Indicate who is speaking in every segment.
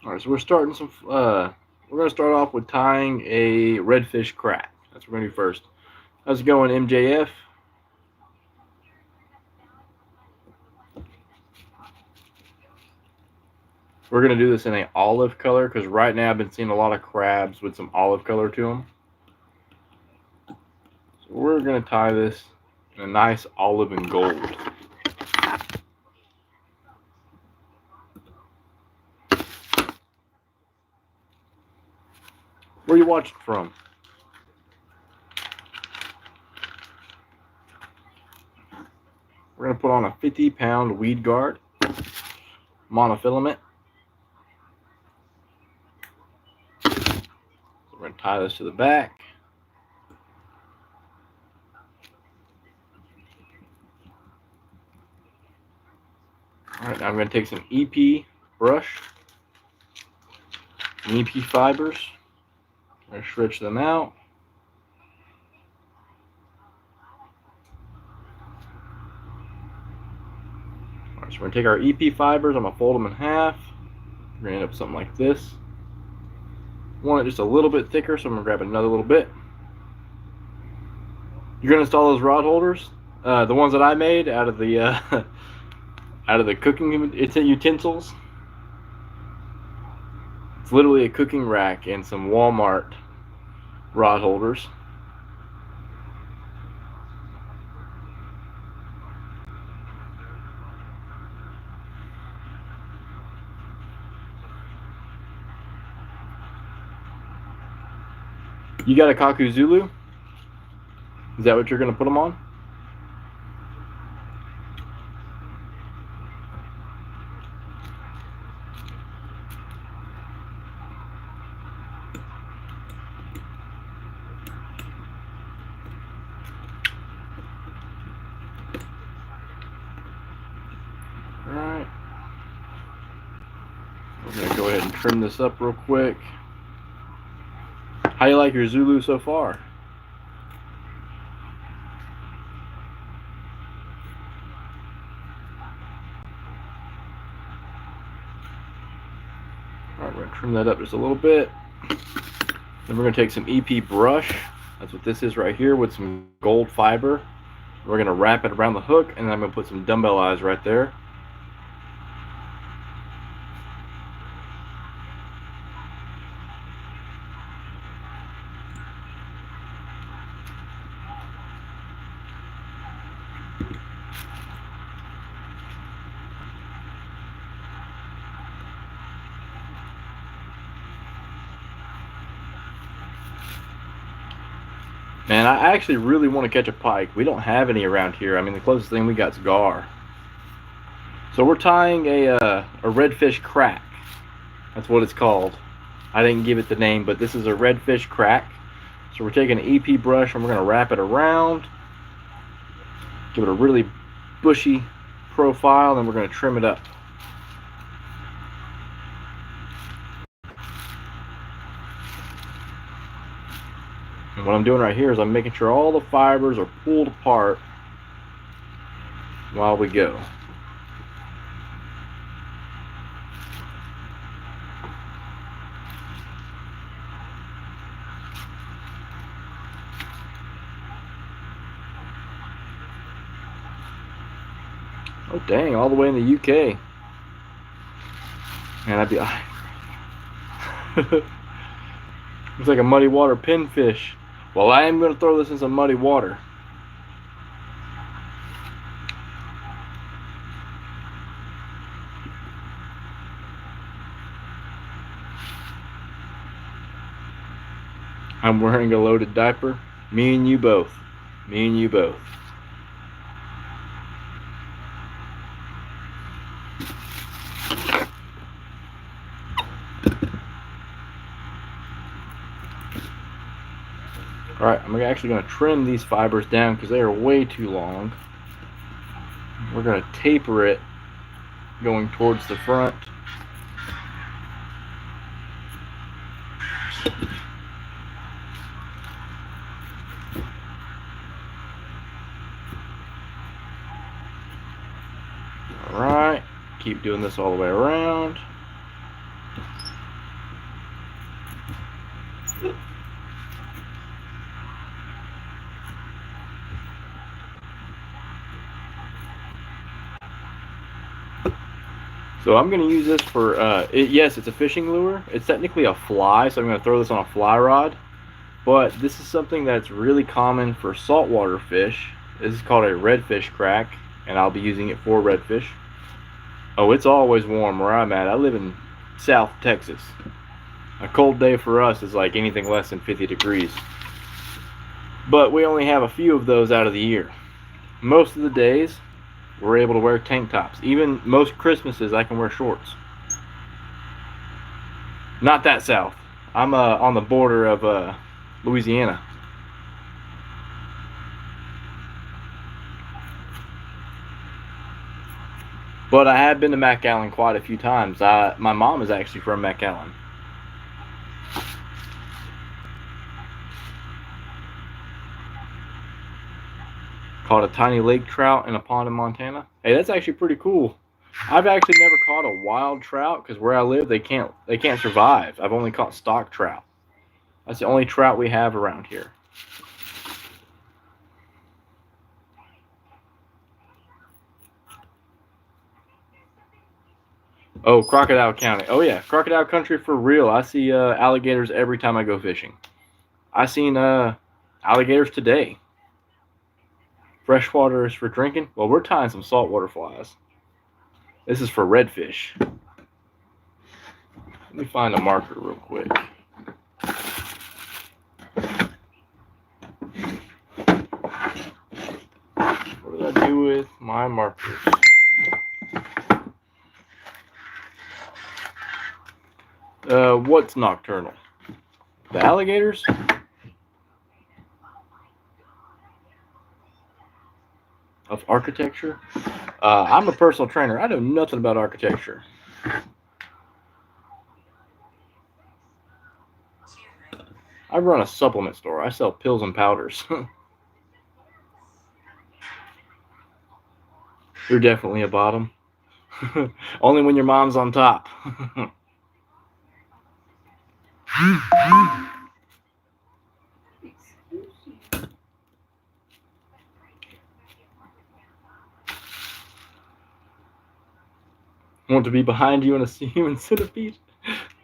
Speaker 1: All right, so we're gonna start off with tying a redfish crack. That's what we're gonna do first. How's it going, MJF? We're gonna do this in a olive color because right now I've been seeing a lot of crabs with some olive color to them. So we're gonna tie this in a nice olive and gold. Where are you watching from? We're gonna put on a 50-pound weed guard, monofilament. We're gonna tie this to the back. All right, now I'm gonna take some EP brush, and EP fibers. I'm gonna stretch them out. All right, so we're gonna take our EP fibers. I'm gonna fold them in half. We're gonna end up something like this. Want it just a little bit thicker, so I'm gonna grab another little bit. You're gonna install those rod holders, the ones that I made out of the out of the cooking utensils. It's literally a cooking rack and some Walmart rod holders. You got a Kaku Zulu? Is that what you're gonna put them on? Alright. We're going to go ahead and trim this up real quick. How you like your Zulu so far? Alright, we're going to trim that up just a little bit. Then we're going to take some EP brush. That's what this is right here with some gold fiber. We're going to wrap it around the hook, and then I'm going to put some dumbbell eyes right there. Man, I actually really want to catch a pike. We don't have any around here. I mean, the closest thing we got is gar. So we're tying a redfish crack. That's what it's called. I didn't give it the name, but this is a redfish crack. So we're taking an EP brush and we're going to wrap it around. Give it a really bushy profile, and then we're going to trim it up. And what I'm doing right here is I'm making sure all the fibers are pulled apart while we go. Oh dang, all the way in the UK. Man, I'd be looks like a muddy water pinfish. Well, I am going to throw this in some muddy water. I'm wearing a loaded diaper. Me and you both. Me and you both. Alright, I'm actually going to trim these fibers down because they are way too long. We're going to taper it going towards the front. Alright, keep doing this all the way around. So I'm going to use this for, yes, it's a fishing lure. It's technically a fly, so I'm going to throw this on a fly rod. But this is something that's really common for saltwater fish. This is called a redfish crack, and I'll be using it for redfish. Oh, it's always warm where I'm at. I live in South Texas. A cold day for us is like anything less than 50 degrees. But we only have a few of those out of the year. Most of the days, we're able to wear tank tops. Even most Christmases, I can wear shorts. Not that south. I'm on the border of Louisiana. But I have been to McAllen quite a few times. My mom is actually from McAllen. Caught a tiny lake trout in a pond in Montana. Hey, that's actually pretty cool. I've actually never caught a wild trout because where I live they can't survive. I've only caught stock trout. That's the only trout we have around here. Oh, Crocodile County. Oh yeah, Crocodile Country for real. I see alligators every time I go fishing. I seen alligators today. Freshwater is for drinking. Well, we're tying some saltwater flies. This is for redfish. Let me find a marker real quick. What did I do with my markers? What's nocturnal? The alligators? Of architecture? I'm a personal trainer. I know nothing about architecture. I run a supplement store. I sell pills and powders. You're definitely a bottom. Only when your mom's on top. Want to be behind you in a human centipede?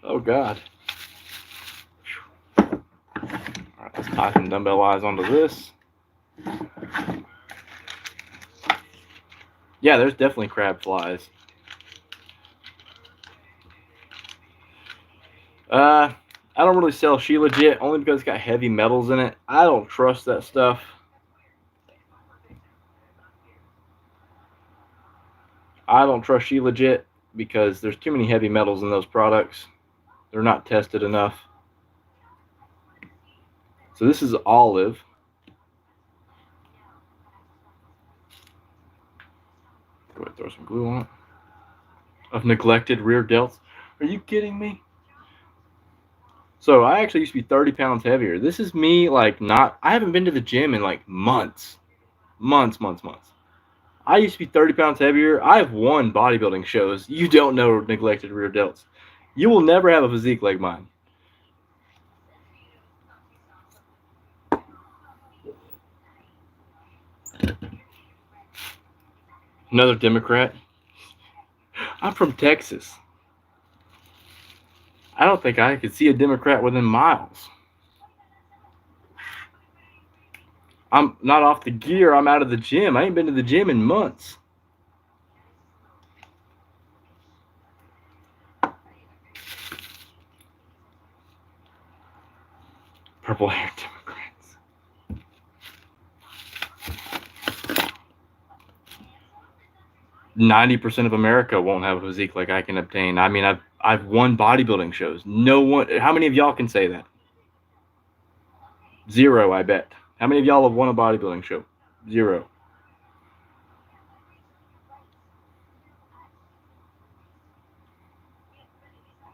Speaker 1: Oh God. Alright, let's tie some dumbbell eyes onto this. Yeah, there's definitely crab flies. I don't really sell She Legit only because it's got heavy metals in it. I don't trust that stuff. I don't trust She Legit because there's too many heavy metals in those products. They're not tested enough. So this is olive. Go ahead and throw some glue on it. Of neglected rear delts. Are you kidding me? So I actually used to be 30 pounds heavier. This is me like not, I haven't been to the gym in like months. Months. I used to be 30 pounds heavier. I've won bodybuilding shows. You don't know neglected rear delts. You will never have a physique like mine. Another Democrat. I'm from Texas. I don't think I could see a Democrat within miles. I'm not off the gear. I'm out of the gym. I ain't been to the gym in months. Purple hair Democrats. %90 of America won't have a physique like I can obtain. I mean, I've won bodybuilding shows. No one. How many of y'all can say that? Zero, I bet. How many of y'all have won a bodybuilding show? Zero.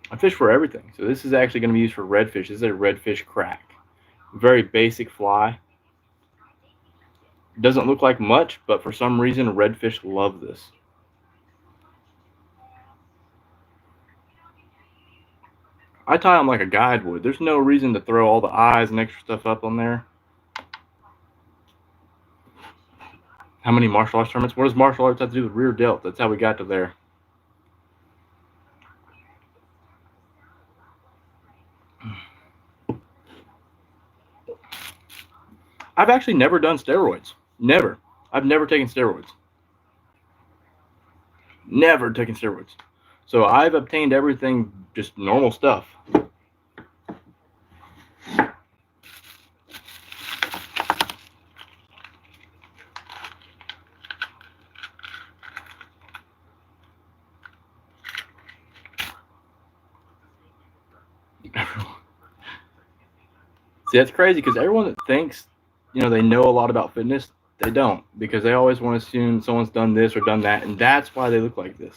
Speaker 1: I fish for everything. So this is actually going to be used for redfish. This is a redfish crack. Very basic fly. Doesn't look like much, but for some reason redfish love this. I tie them like a guide would. There's no reason to throw all the eyes and extra stuff up on there. How many martial arts tournaments? What does martial arts have to do with rear delt? That's how we got to there. I've actually never done steroids. Never. I've never taken steroids. Never taken steroids. So I've obtained everything just normal stuff. See, that's crazy because everyone that thinks, they know a lot about fitness, they don't, because they always want to assume someone's done this or done that, and that's why they look like this.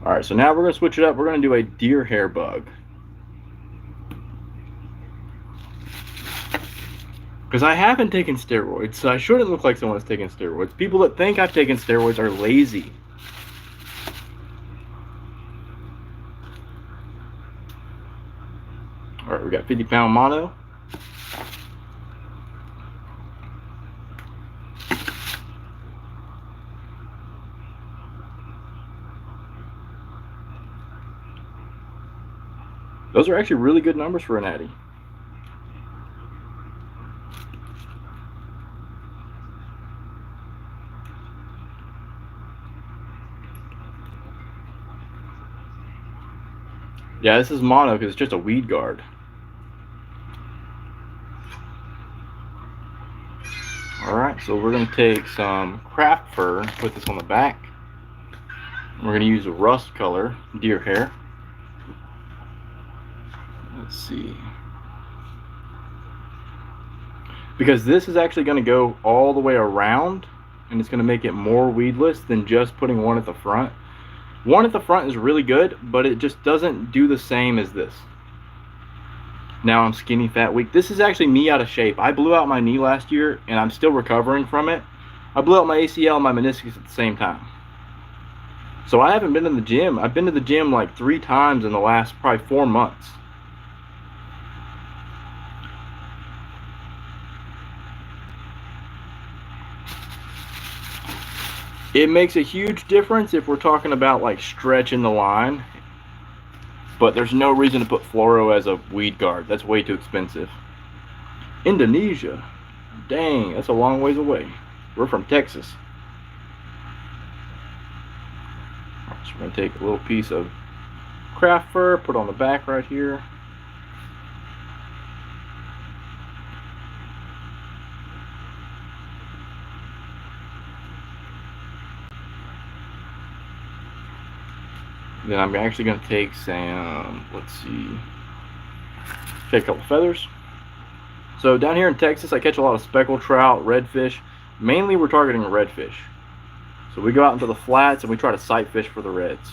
Speaker 1: All right, so now we're going to switch it up. We're going to do a deer hair bug. Because I haven't taken steroids, so I shouldn't look like someone that's taken steroids. People that think I've taken steroids are lazy. All right, we got 50-pound mono. Those are actually really good numbers for an Addy. Yeah, this is mono because it's just a weed guard. Alright, so we're going to take some craft fur, put this on the back. We're going to use a rust color, deer hair. Let's see. Because this is actually going to go all the way around, and it's going to make it more weedless than just putting one at the front. One at the front is really good, but it just doesn't do the same as this. Now I'm skinny, fat, weak. This is actually me out of shape. I blew out my knee last year, and I'm still recovering from it. I blew out my ACL and my meniscus at the same time. So I haven't been in the gym. I've been to the gym like 3 times in the last probably 4 months. It makes a huge difference if we're talking about like stretching the line. But there's no reason to put fluoro as a weed guard. That's way too expensive. Indonesia. Dang, that's a long ways away. We're from Texas. Right, so we're going to take a little piece of craft fur, put on the back right here. Then I'm actually going to take some, let's see, take a couple feathers. So down here in Texas, I catch a lot of speckled trout, redfish. Mainly we're targeting redfish. So we go out into the flats and we try to sight fish for the reds.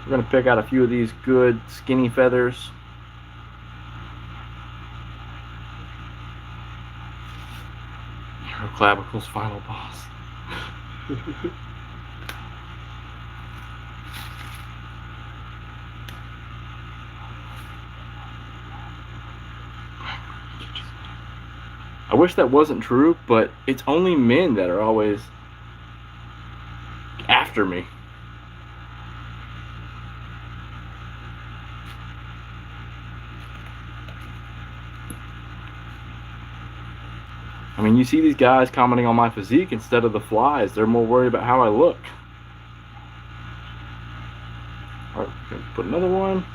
Speaker 1: We're going to pick out a few of these good skinny feathers. Clavicle's final boss. I wish that wasn't true, but it's only men that are always after me. I mean, you see these guys commenting on my physique instead of the flies. They're more worried about how I look. All right, gonna put another one.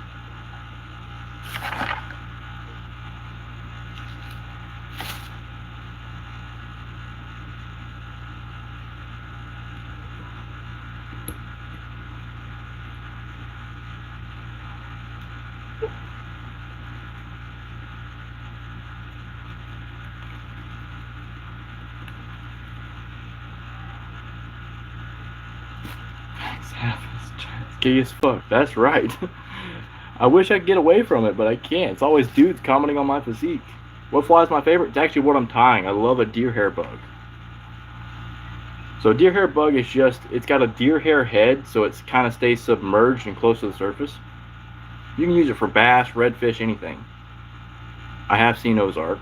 Speaker 1: It's gay as fuck. That's right. I wish I could get away from it, but I can't. It's always dudes commenting on my physique. What fly is my favorite? It's actually what I'm tying. I love a deer hair bug. So a deer hair bug is just, it's got a deer hair head, so it kind of stays submerged and close to the surface. You can use it for bass, redfish, anything. I have seen Ozark.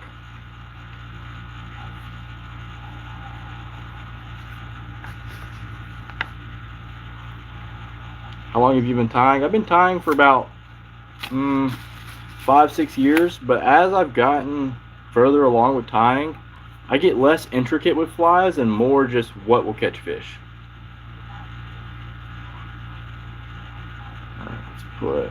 Speaker 1: How long have you been tying? I've been tying for about 5, 6 years, but as I've gotten further along with tying, I get less intricate with flies and more just what will catch fish. All right, let's put.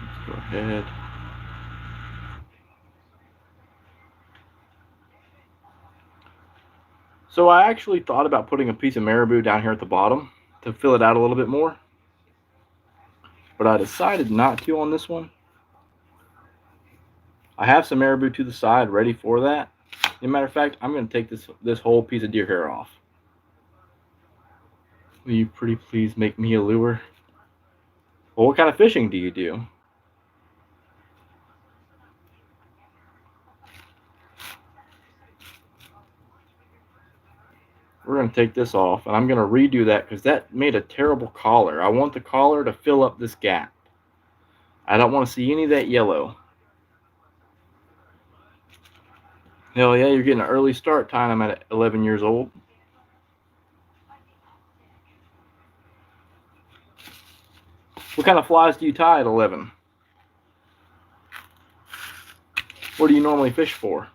Speaker 1: Let's go ahead. So I actually thought about putting a piece of marabou down here at the bottom to fill it out a little bit more, but I decided not to on this one. I have some marabou to the side ready for that. As a matter of fact, I'm going to take this whole piece of deer hair off. Will you pretty please make me a lure? Well, what kind of fishing do you do? We're going to take this off, and I'm going to redo that because that made a terrible collar. I want the collar to fill up this gap. I don't want to see any of that yellow. Hell yeah, you're getting an early start tying them at 11 years old. What kind of flies do you tie at 11? What do you normally fish for?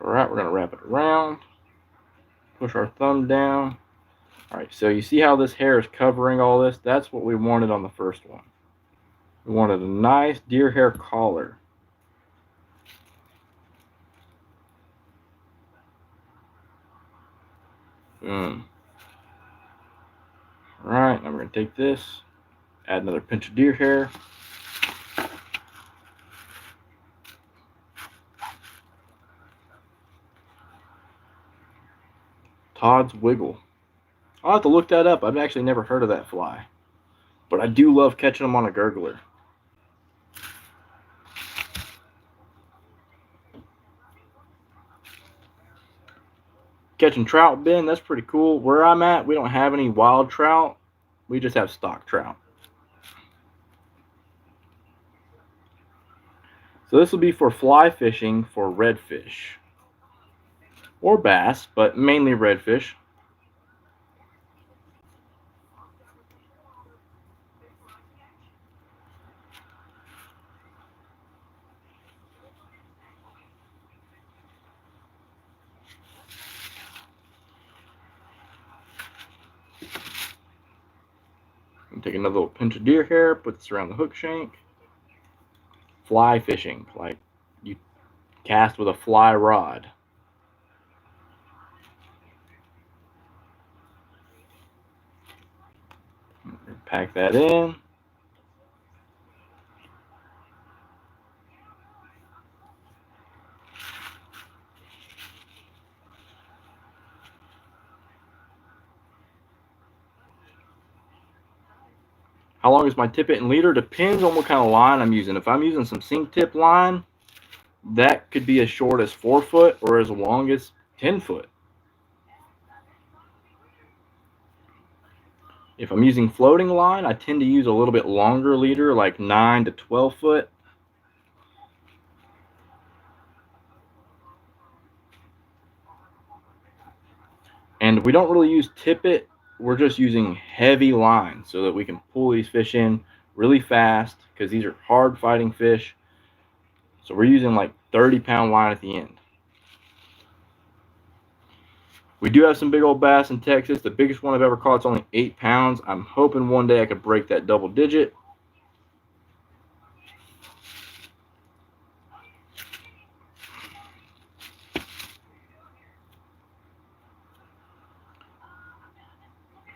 Speaker 1: Alright, we're going to wrap it around. Push our thumb down. Alright, so you see how this hair is covering all this? That's what we wanted on the first one. We wanted a nice deer hair collar. Boom. Alright, now we're going to take this, add another pinch of deer hair. Todd's Wiggle. I'll have to look that up. I've actually never heard of that fly. But I do love catching them on a gurgler. Catching trout, Ben, that's pretty cool. Where I'm at, we don't have any wild trout. We just have stock trout. So this will be for fly fishing for redfish. Or bass, but mainly redfish. Take another little pinch of deer hair, put this around the hook shank. Fly fishing, like you cast with a fly rod. Pack that in. How long is my tippet and leader? Depends on what kind of line I'm using. If I'm using some sink tip line, that could be as short as 4 foot or as long as 10 foot. If I'm using floating line, I tend to use a little bit longer leader, like 9 to 12 foot. And we don't really use tippet. We're just using heavy line so that we can pull these fish in really fast because these are hard fighting fish. So we're using like 30-pound line at the end. We do have some big old bass in Texas. The biggest one I've ever caught is only 8 pounds. I'm hoping one day I could break that double digit.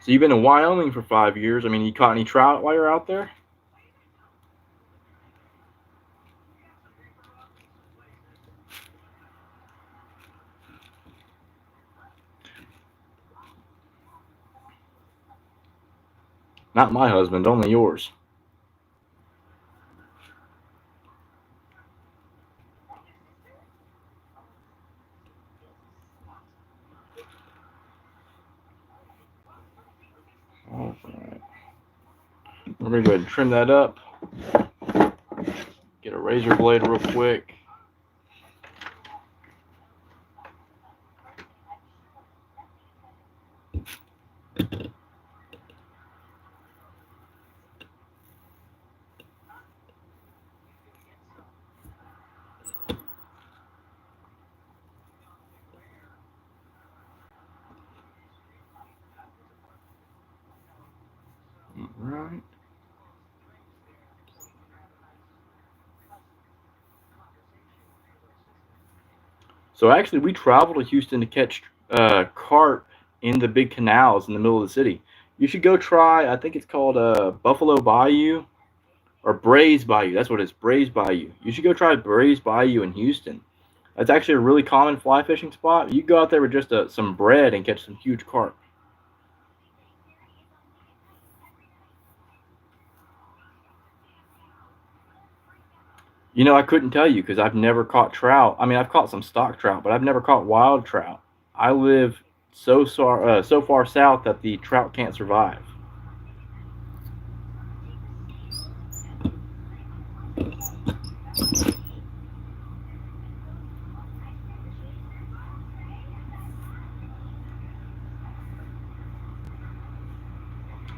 Speaker 1: So you've been in Wyoming for 5 years. I mean, you caught any trout while you're out there? Not my husband, only yours. We're going to go ahead and trim that up. Get a razor blade real quick. Right. So actually, we travel to Houston to catch carp in the big canals in the middle of the city. You should go try. I think it's called Buffalo Bayou or Brays Bayou. That's what it is, Brays Bayou. You should go try Brays Bayou in Houston. That's actually a really common fly fishing spot. You go out there with just some bread and catch some huge carp. You know, I couldn't tell you because I've never caught trout. I mean, I've caught some stock trout, but I've never caught wild trout. I live so far south that the trout can't survive.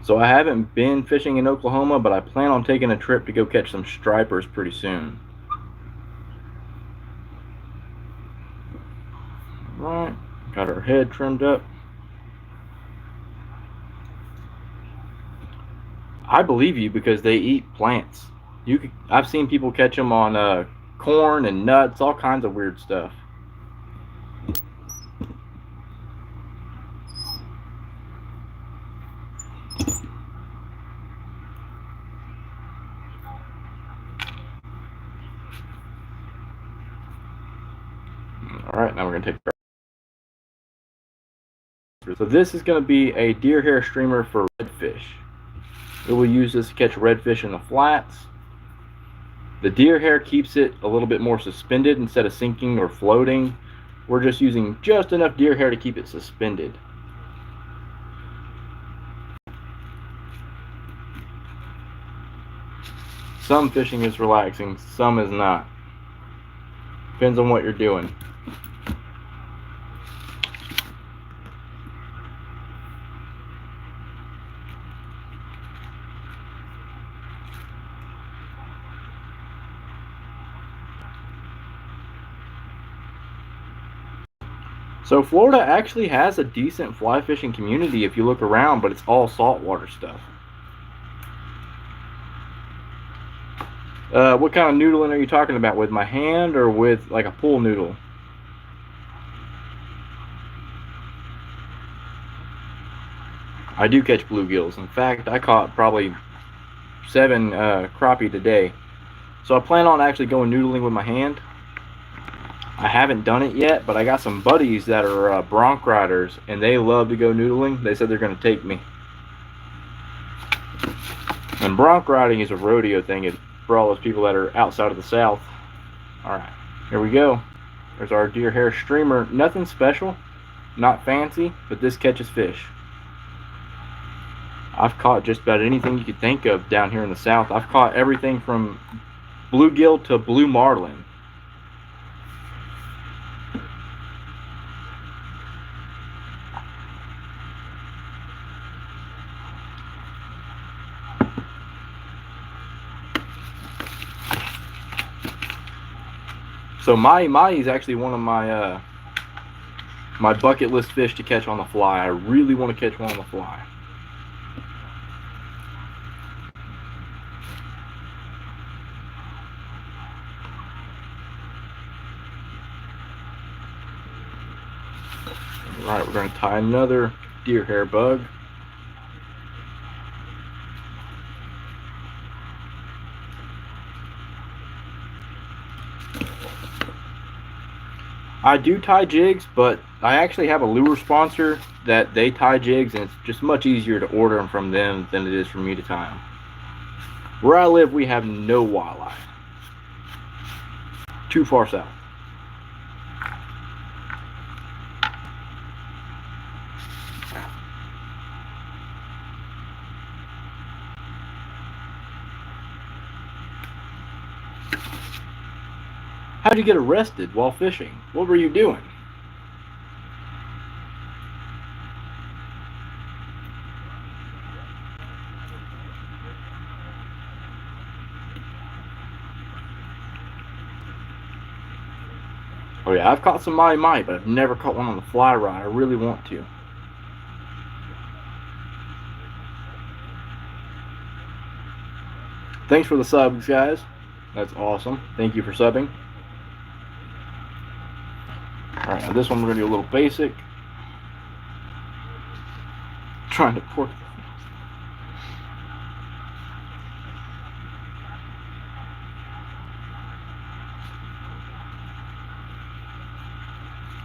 Speaker 1: So I haven't been fishing in Oklahoma, but I plan on taking a trip to go catch some stripers pretty soon. Right, got our head trimmed up. I believe you because they eat plants. I've seen people catch them on corn and nuts, all kinds of weird stuff. All right, now we're gonna take our. So this is going to be a deer hair streamer for redfish. We will use this to catch redfish in the flats. The deer hair keeps it a little bit more suspended instead of sinking or floating. We're just using just enough deer hair to keep it suspended. Some fishing is relaxing, some is not. Depends on what you're doing. So Florida actually has a decent fly fishing community if you look around, but it's all saltwater stuff. What kind of noodling are you talking about? With my hand or with like a pool noodle? I do catch bluegills. In fact, I caught probably 7 crappie today. So I plan on actually going noodling with my hand. I haven't done it yet, but I got some buddies that are bronc riders, and they love to go noodling. They said they're going to take me. And bronc riding is a rodeo thing for all those people that are outside of the South. All right, here we go. There's our deer hair streamer. Nothing special, not fancy, but this catches fish. I've caught just about anything you could think of down here in the South. I've caught everything from bluegill to blue marlin. So mahi is actually one of my my bucket list fish to catch on the fly. I really want to catch one on the fly. All right, we're going to tie another deer hair bug. I do tie jigs, but I actually have a lure sponsor that they tie jigs, and it's just much easier to order them from them than it is for me to tie them. Where I live, we have no wildlife. Too far south. How'd you get arrested while fishing? What were you doing? Oh yeah, I've caught some mahi-mahi, but I've never caught one on the fly rod. I really want to. Thanks for the subs, guys. That's awesome. Thank you for subbing. Alright, now this one we're going to do a little basic. Trying to pork.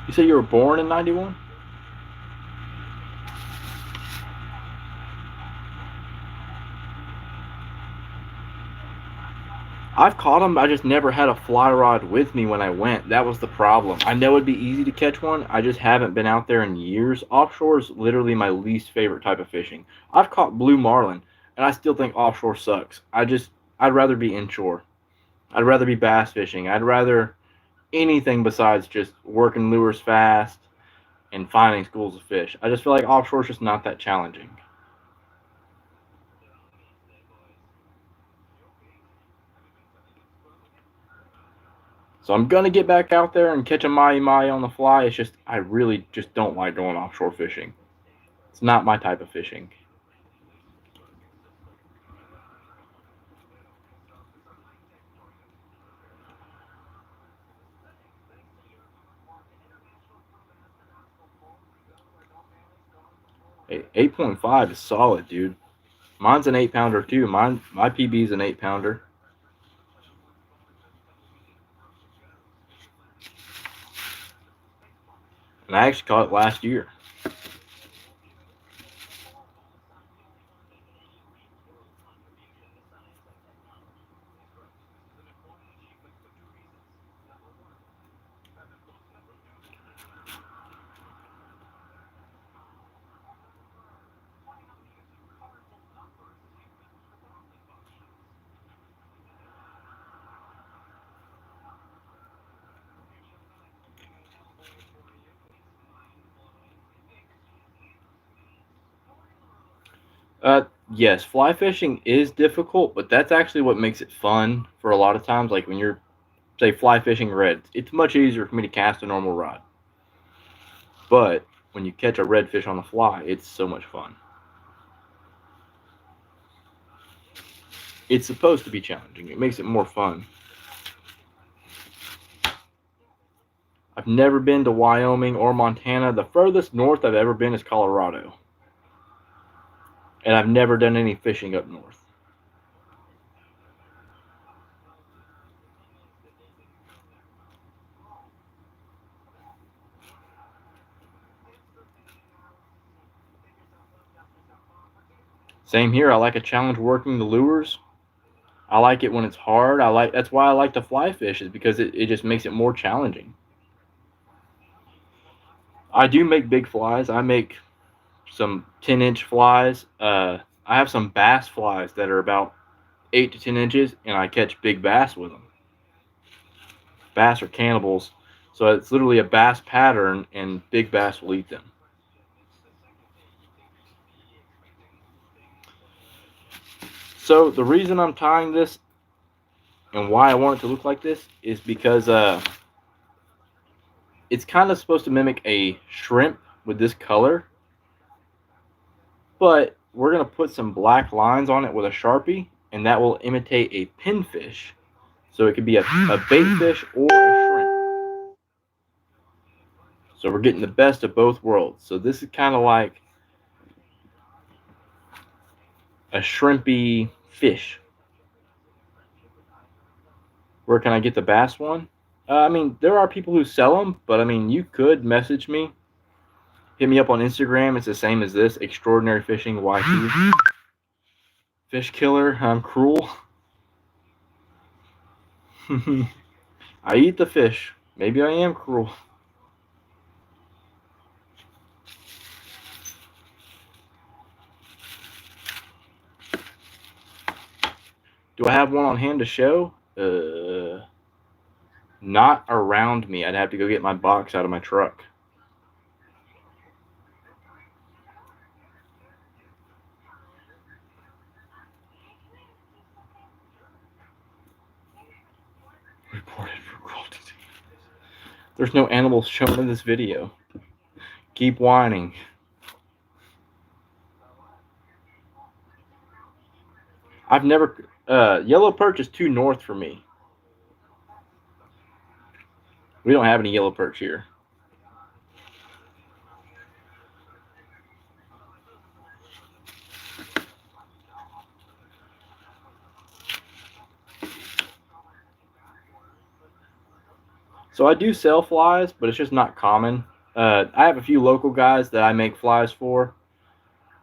Speaker 1: You say you were born in 91? I've caught them. I just never had a fly rod with me when I went. That was the problem. I know it'd be easy to catch one. I just haven't been out there in years. Offshore is literally my least favorite type of fishing. I've caught blue marlin, and I still think offshore sucks. I'd rather be inshore. I'd rather be bass fishing. I'd rather anything besides just working lures fast and finding schools of fish. I just feel like offshore is just not that challenging. So I'm gonna get back out there and catch a mahi-mahi on the fly. It's just I really just don't like going offshore fishing. It's not my type of fishing. Hey, 8.5 is solid, dude. Mine's an 8-pounder too. My PB is an 8-pounder. And I actually caught it last year. Yes, fly fishing is difficult, but that's actually what makes it fun for a lot of times. Like when you're, say, fly fishing reds, it's much easier for me to cast a normal rod. But when you catch a redfish on the fly, it's so much fun. It's supposed to be challenging. It makes it more fun. I've never been to Wyoming or Montana. The furthest north I've ever been is Colorado. And I've never done any fishing up north. Same here. I like a challenge working the lures. I like it when it's hard. That's why I like to fly fish, is because it just makes it more challenging. I do make big flies. I make some 10-inch flies. I have some bass flies that are about 8 to 10 inches, and I catch big bass with them. Bass are cannibals, so it's literally a bass pattern, and big bass will eat them. So the reason I'm tying this and why I want it to look like this is because it's kind of supposed to mimic a shrimp with this color, but we're going to put some black lines on it with a Sharpie, and that will imitate a pinfish. So it could be a bait fish or a shrimp. So we're getting the best of both worlds. So this is kind of like a shrimpy fish. Where can I get the bass one? I mean, there are people who sell them, but I mean, you could message me. Hit me up on Instagram. It's the same as this, Extraordinary Fishing YT. Fish killer, I'm cruel. I eat the fish. Maybe I am cruel. Do I have one on hand to show? Not around me. I'd have to go get my box out of my truck. Reported for cruelty. There's no animals shown in this video. Keep whining. I've never... yellow perch is too north for me. We don't have any yellow perch here. So I do sell flies, but it's just not common. I have a few local guys that I make flies for,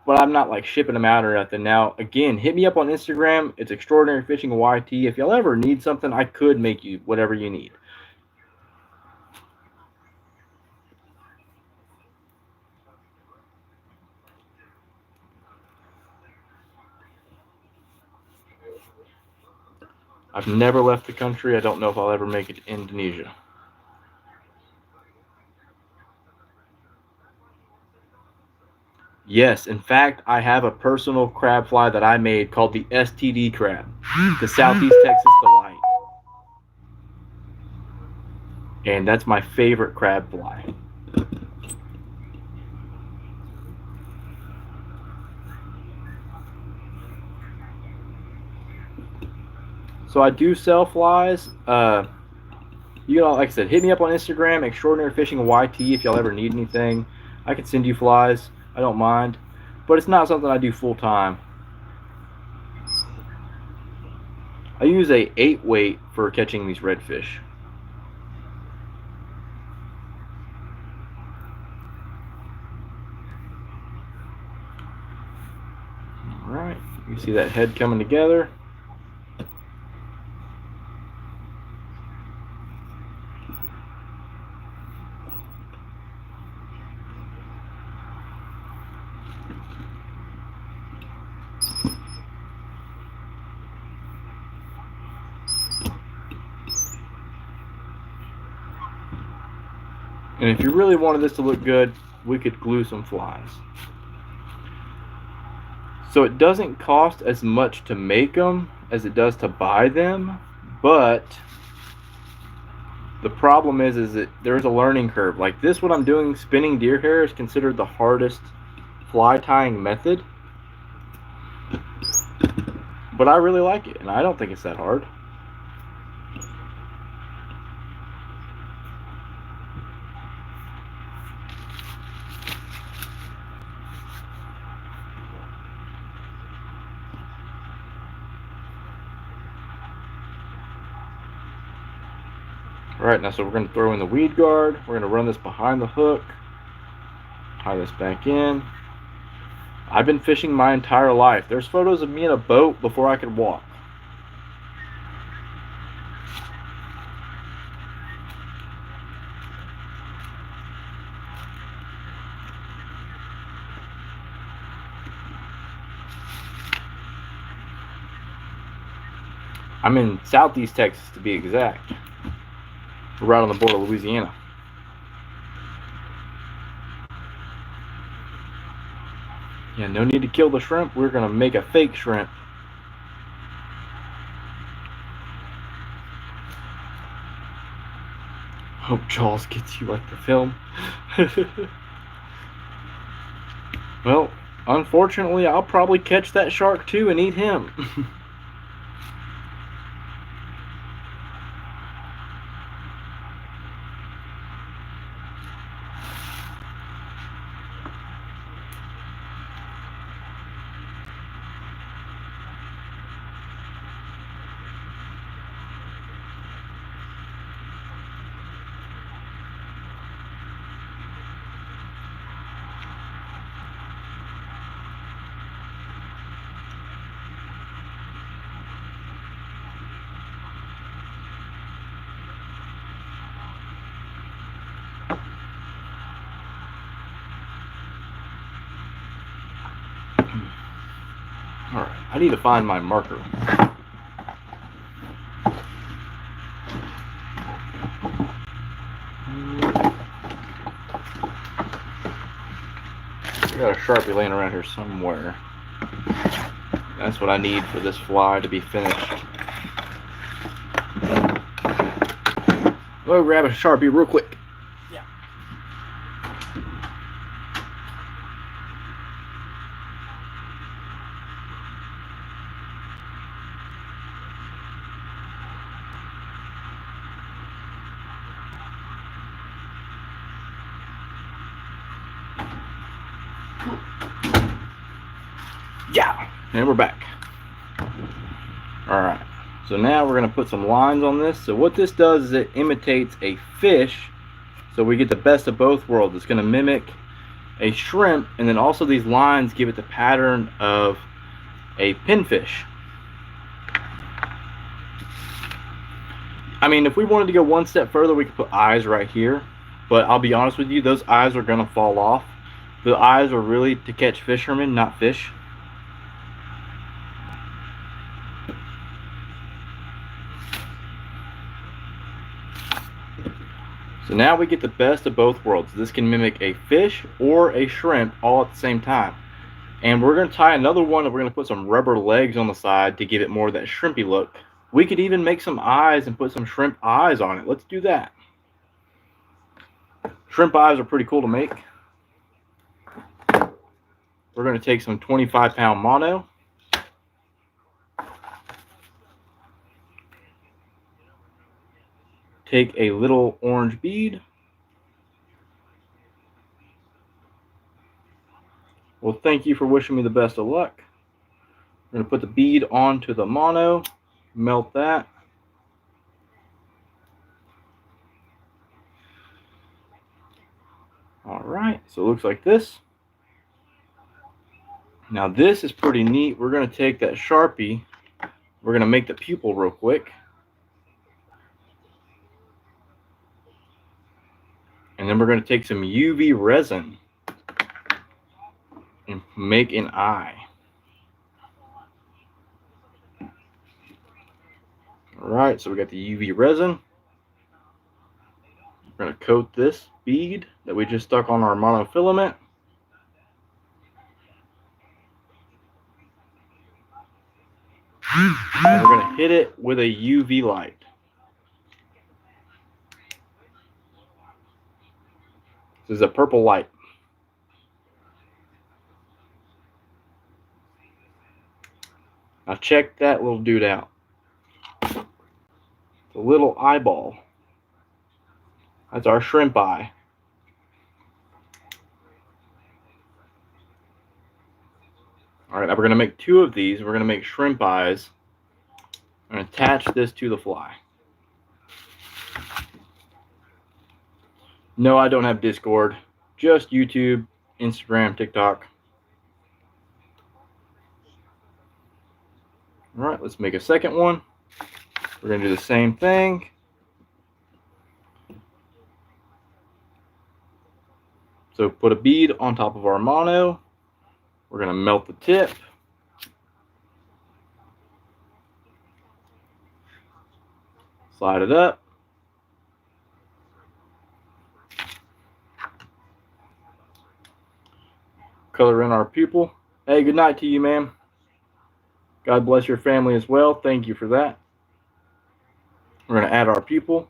Speaker 1: but I'm not like shipping them out or nothing. Now, again, hit me up on Instagram. It's Extraordinary Fishing YT. If y'all ever need something, I could make you whatever you need. I've never left the country. I don't know if I'll ever make it to Indonesia. Yes, in fact, I have a personal crab fly that I made called the STD crab, the Southeast Texas Delight. And that's my favorite crab fly. So I do sell flies. You know, like I said, hit me up on Instagram, Extraordinary Fishing YT, if y'all ever need anything. I can send you flies. I don't mind. But it's not something I do full time. I use a 8 weight for catching these redfish. Alright, you see that head coming together. And if you really wanted this to look good, we could glue some flies. So it doesn't cost as much to make them as it does to buy them, but the problem is that there's a learning curve. Like this, what I'm doing, spinning deer hair, is considered the hardest fly tying method. But I really like it, and I don't think it's that hard. Alright, now so we're going to throw in the weed guard. We're going to run this behind the hook. Tie this back in. I've been fishing my entire life. There's photos of me in a boat before I could walk. I'm in Southeast Texas, to be exact. We're right on the border of Louisiana. Yeah, no need to kill the shrimp. We're going to make a fake shrimp. Hope Jaws gets you like the film. Well, unfortunately, I'll probably catch that shark too and eat him. Alright, I need to find my marker. got a Sharpie laying around here somewhere. That's what I need for this fly to be finished. Go grab a Sharpie real quick.
Speaker 2: Yeah.
Speaker 1: Yeah, and we're back. Alright, so now we're going to put some lines on this. So what this does is it imitates a fish, so we get the best of both worlds. It's going to mimic a shrimp, and then also these lines give it the pattern of a pinfish. I mean, if we wanted to go one step further, we could put eyes right here, but I'll be honest with you, those eyes are going to fall off. The eyes are really to catch fishermen, not fish. So now we get the best of both worlds. This can mimic a fish or a shrimp all at the same time. And we're going to tie another one, and we're going to put some rubber legs on the side to give it more of that shrimpy look. We could even make some eyes and put some shrimp eyes on it. Let's do that. Shrimp eyes are pretty cool to make. We're going to take some 25-pound mono. Take a little orange bead. Well, thank you for wishing me the best of luck. We're going to put the bead onto the mono, melt that. Alright, so it looks like this. Now this is pretty neat. We're going to take that Sharpie. We're going to make the pupil real quick. And then we're going to take some UV resin and make an eye. Alright, so we got the UV resin. We're going to coat this bead that we just stuck on our monofilament. And we're going to hit it with a UV light. This is a purple light. Now check that little dude out. The little eyeball. That's our shrimp eye. Alright, now we're going to make two of these. We're going to make shrimp eyes. I'm going to attach this to the fly. No, I don't have Discord. Just YouTube, Instagram, TikTok. Alright, let's make a second one. We're going to do the same thing. So put a bead on top of our mono. We're going to melt the tip. Slide it up. Color in our pupil. Hey, good night to you, ma'am. God bless your family as well. Thank you for that. We're going to add our pupil.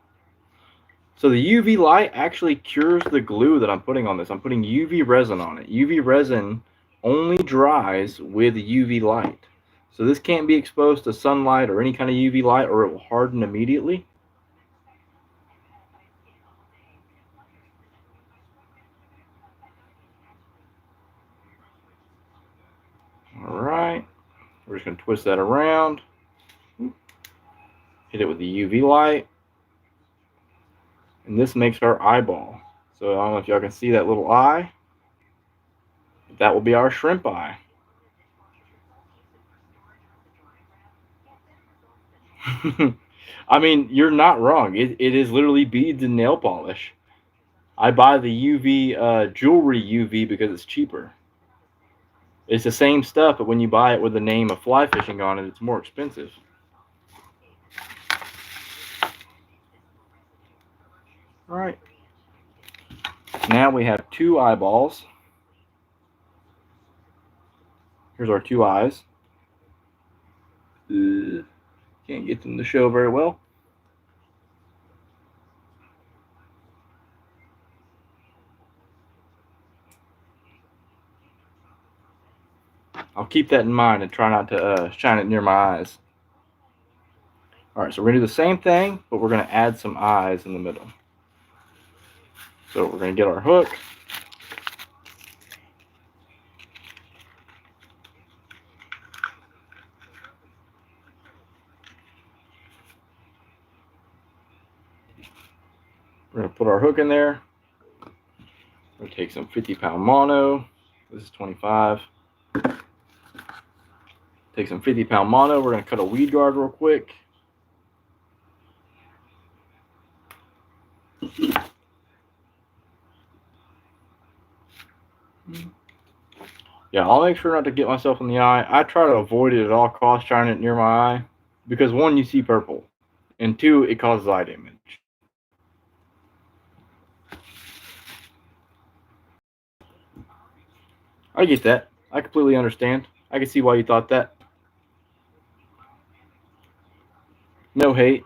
Speaker 1: So the UV light actually cures the glue that I'm putting on this. I'm putting UV resin on it. UV resin only dries with UV light. So this can't be exposed to sunlight or any kind of UV light, or it will harden immediately. Alright, we're just going to twist that around. Hit it with the UV light. And this makes our eyeball. So I don't know if y'all can see that little eye. That will be our shrimp eye. I mean, you're not wrong. It is literally beads and nail polish. I buy the UV jewelry UV because it's cheaper. It's the same stuff, but when you buy it with the name of fly fishing on it, it's more expensive. All right. Now we have two eyeballs. Here's our two eyes. Can't get them to show very well. I'll keep that in mind and try not to shine it near my eyes. Alright, so we're going to do the same thing, but we're going to add some eyes in the middle. So we're going to get our hook. We're going to put our hook in there. We're going to take some 50-pound mono. This is 25. Take some 50-pound mono. We're going to cut a weed guard real quick. Yeah, I'll make sure not to get myself in the eye. I try to avoid it at all costs, shining it near my eye. Because one, you see purple. And two, it causes eye damage. I get that. I completely understand. I can see why you thought that. No hate.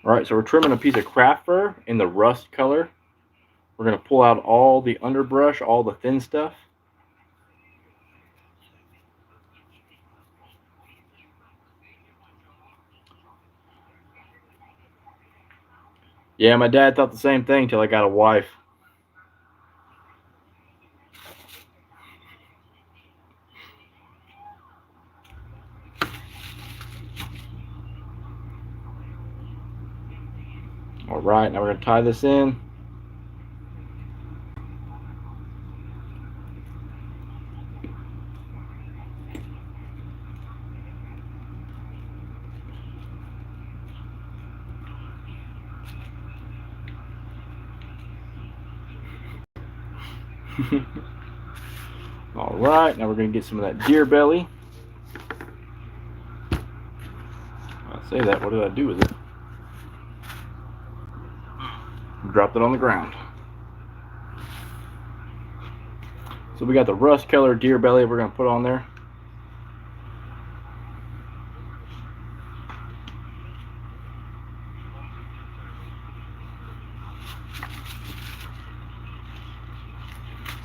Speaker 1: Alright, so we're trimming a piece of craft fur in the rust color. We're going to pull out all the underbrush, all the thin stuff. Yeah, my dad thought the same thing till I got a wife. Alright, now we're going to tie this in. Alright, now we're going to get some of that deer belly. I say that, what did I do with it? Dropped it on the ground. So we got the rust colored deer belly we're going to put on there.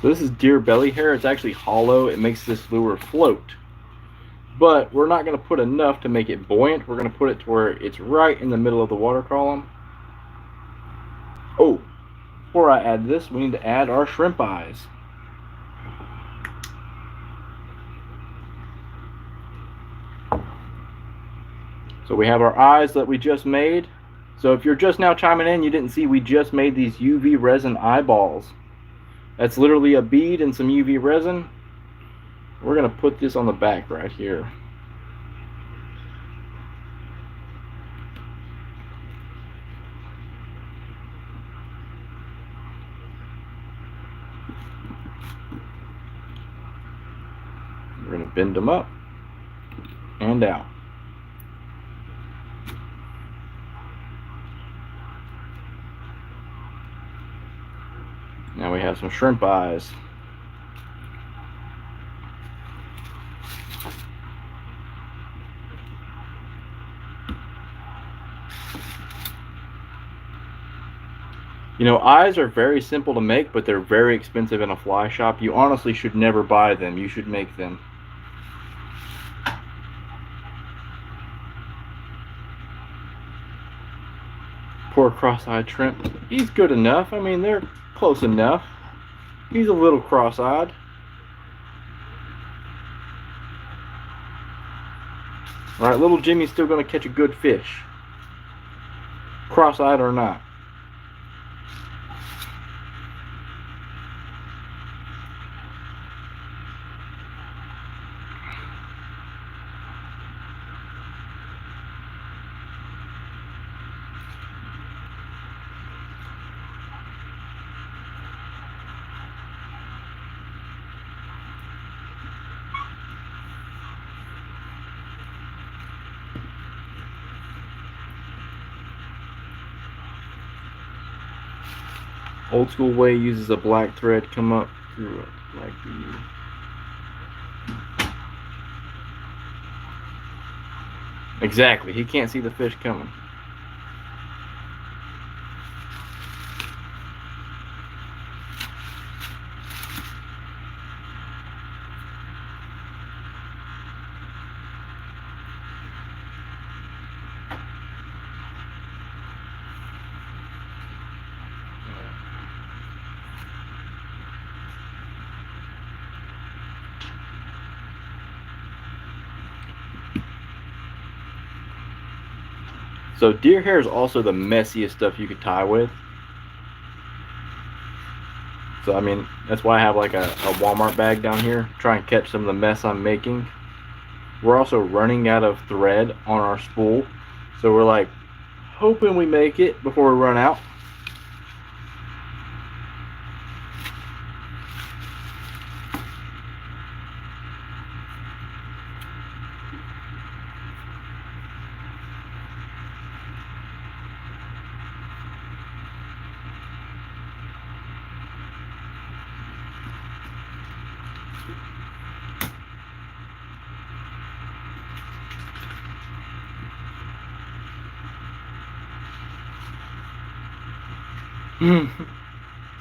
Speaker 1: So this is deer belly hair. It's actually hollow. It makes this lure float. But we're not going to put enough to make it buoyant. We're going to put it to where it's right in the middle of the water column. Oh, before I add this, we need to add our shrimp eyes. So we have our eyes that we just made. So if you're just now chiming in, you didn't see we just made these UV resin eyeballs. That's literally a bead and some UV resin. We're going to put this on the back right here. We're going to bend them up and out. Now we have some shrimp eyes. You know, eyes are very simple to make, but they're very expensive in a fly shop. You honestly should never buy them. You should make them. Poor cross-eyed shrimp. He's good enough. I mean, they're close enough. He's a little cross-eyed. Alright, little Jimmy's still going to catch a good fish. Cross-eyed or not. Old school way uses a black thread come up through it like the. Exactly, he can't see the fish coming. So deer hair is also the messiest stuff you could tie with. So I mean, that's why I have like a Walmart bag down here, try and catch some of the mess I'm making. We're also running out of thread on our spool, so we're like hoping we make it before we run out.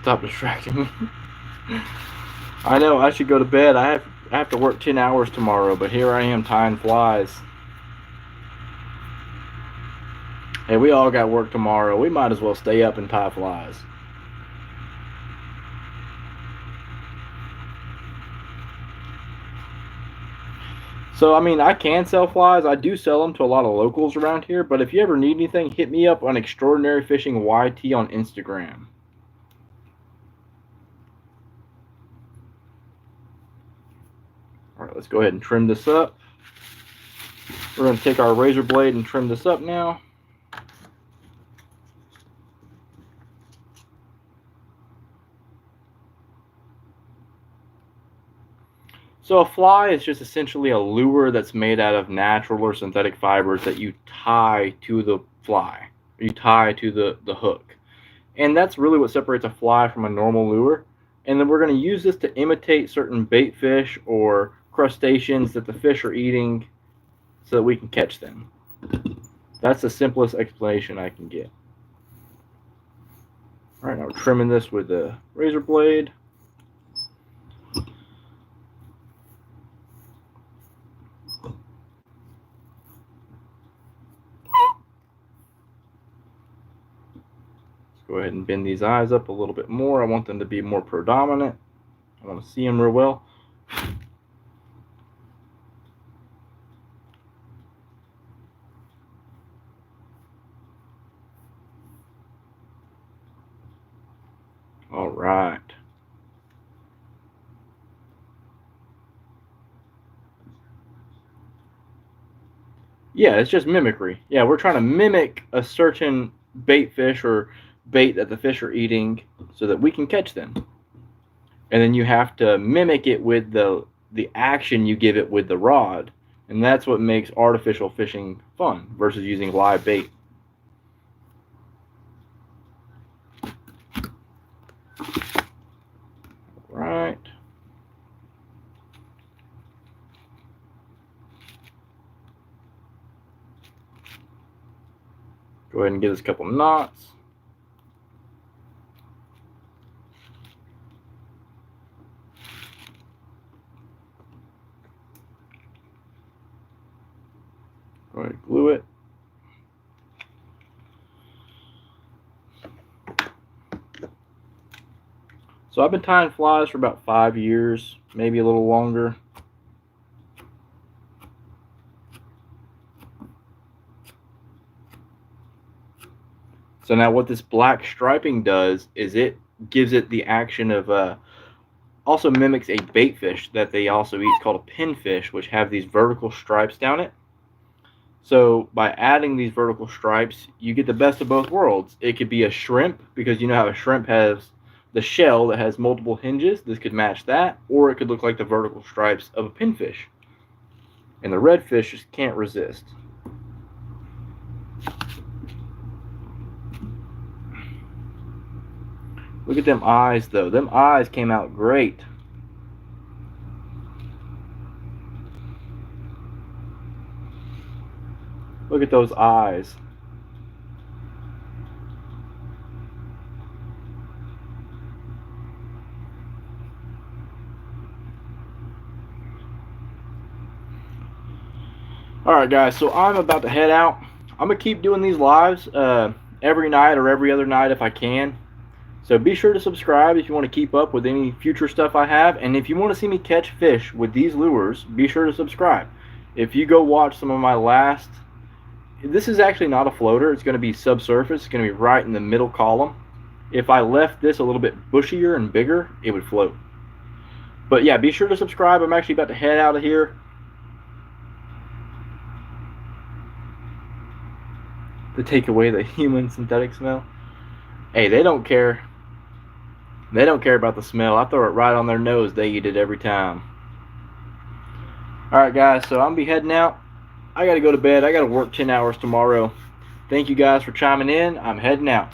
Speaker 1: Stop distracting me. I know I should go to bed. I have to work 10 hours tomorrow, but here I am tying flies. Hey, we all got work tomorrow. We might as well stay up and tie flies. So, I mean, I can sell flies. I do sell them to a lot of locals around here. But if you ever need anything, hit me up on Extraordinary Fishing YT on Instagram. All right, let's go ahead and trim this up. We're going to take our razor blade and trim this up now. So a fly is just essentially a lure that's made out of natural or synthetic fibers that you tie to the fly. You tie to the hook. And that's really what separates a fly from a normal lure. And then we're going to use this to imitate certain bait fish or crustaceans that the fish are eating so that we can catch them. That's the simplest explanation I can get. All right, now we're trimming this with a razor blade. Go ahead and bend these eyes up a little bit more. I want them to be more predominant. I want to see them real well. All right. Yeah, it's just mimicry. Yeah, we're trying to mimic a certain bait fish or bait that the fish are eating so that we can catch them. And then you have to mimic it with the action you give it with the rod. And that's what makes artificial fishing fun versus using live bait. Right. Go ahead and get us a couple knots. Go ahead and glue it. So I've been tying flies for about 5 years, maybe a little longer. So now what this black striping does is it gives it the action of also mimics a bait fish that they also eat called a pinfish, which have these vertical stripes down it. So by adding these vertical stripes, you get the best of both worlds. It could be a shrimp, because you know how a shrimp has the shell that has multiple hinges. This could match that, or it could look like the vertical stripes of a pinfish. And the redfish just can't resist. Look at them eyes, though. Them eyes came out great. Look at those eyes. Alright guys, so I'm about to head out. I'm going to keep doing these lives every night or every other night if I can. So be sure to subscribe if you want to keep up with any future stuff I have. And if you want to see me catch fish with these lures, be sure to subscribe. If you go watch some of my last... This is actually not a floater. It's going to be subsurface. It's going to be right in the middle column. If I left this a little bit bushier and bigger, it would float. But yeah, be sure to subscribe. I'm actually about to head out of here. To take away the human synthetic smell. Hey, they don't care. They don't care about the smell. I throw it right on their nose. They eat it every time. Alright guys, so I'm going to be heading out. I got to go to bed. I got to work 10 hours tomorrow. Thank you guys for chiming in. I'm heading out.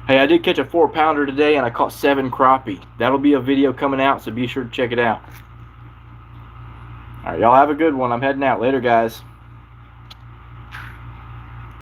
Speaker 1: Hey, I did catch a 4-pounder today and I caught 7 crappie. That'll be a video coming out, so be sure to check it out. Alright, y'all have a good one. I'm heading out. Later, guys.